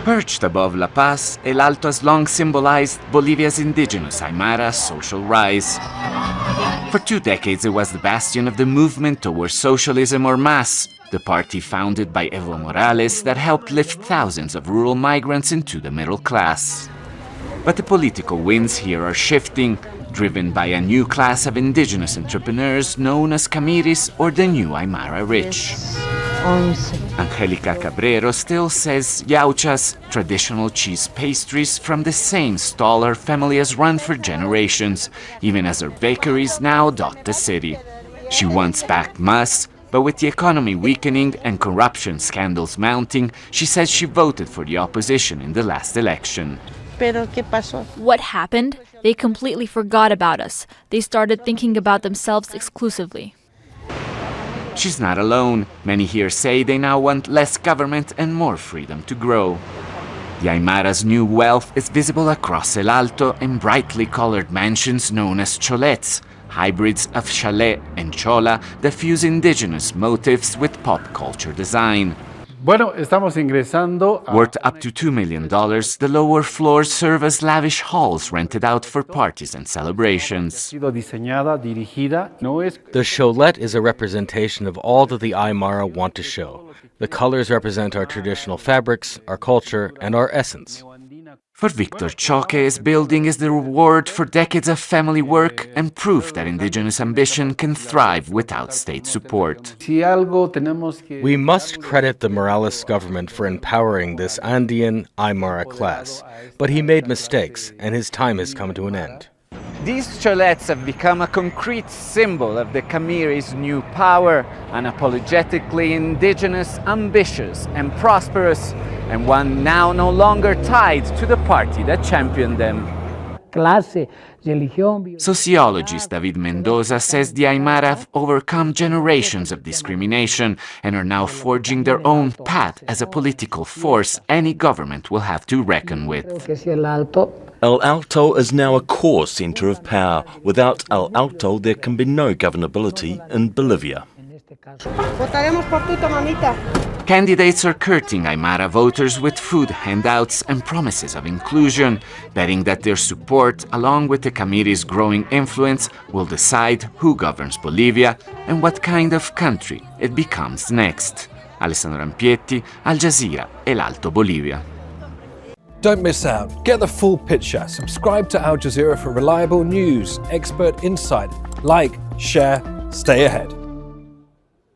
Perched above La Paz, El Alto has long symbolized Bolivia's indigenous Aymara social rise. For 2 decades, it was the bastion of the movement towards socialism or MAS, the party founded by Evo Morales that helped lift thousands of rural migrants into the middle class. But the political winds here are shifting, driven by a new class of indigenous entrepreneurs known as Camiris or the new Aymara rich. Angelica Cabrero still says yauchas, traditional cheese pastries from the same stall her family has run for generations, even as her bakeries now dot the city. She wants back MAS, but with the economy weakening and corruption scandals mounting, she says she voted for the opposition in the last election. What happened? They completely forgot about us. They started thinking about themselves exclusively. She's not alone. Many here say they now want less government and more freedom to grow. The Aymara's new wealth is visible across El Alto in brightly colored mansions known as cholets, hybrids of chalet and chola that fuse indigenous motifs with pop culture design. Worth up to $2 million, the lower floors serve as lavish halls rented out for parties and celebrations. The cholet is a representation of all that the Aymara want to show. The colors represent our traditional fabrics, our culture, and our essence. For Victor Choque, his building is the reward for decades of family work and proof that indigenous ambition can thrive without state support. We must credit the Morales government for empowering this Andean Aymara class, but he made mistakes, and his time has come to an end. These cholets have become a concrete symbol of the Camiris' new power, unapologetically indigenous, ambitious, and prosperous, and one now no longer tied to the party that championed them. Sociologist David Mendoza says the Aymara have overcome generations of discrimination and are now forging their own path as a political force any government will have to reckon with. El Alto is now a core centre of power. Without El Alto, there can be no governability in Bolivia. Candidates are courting Aymara voters with food handouts and promises of inclusion, betting that their support, along with the Camiris' growing influence, will decide who governs Bolivia and what kind of country it becomes next. Alessandro Rampietti, Al Jazeera, El Alto, Bolivia. Don't miss out. Get the full picture. Subscribe to Al Jazeera for reliable news, expert insight. Like, share, stay ahead.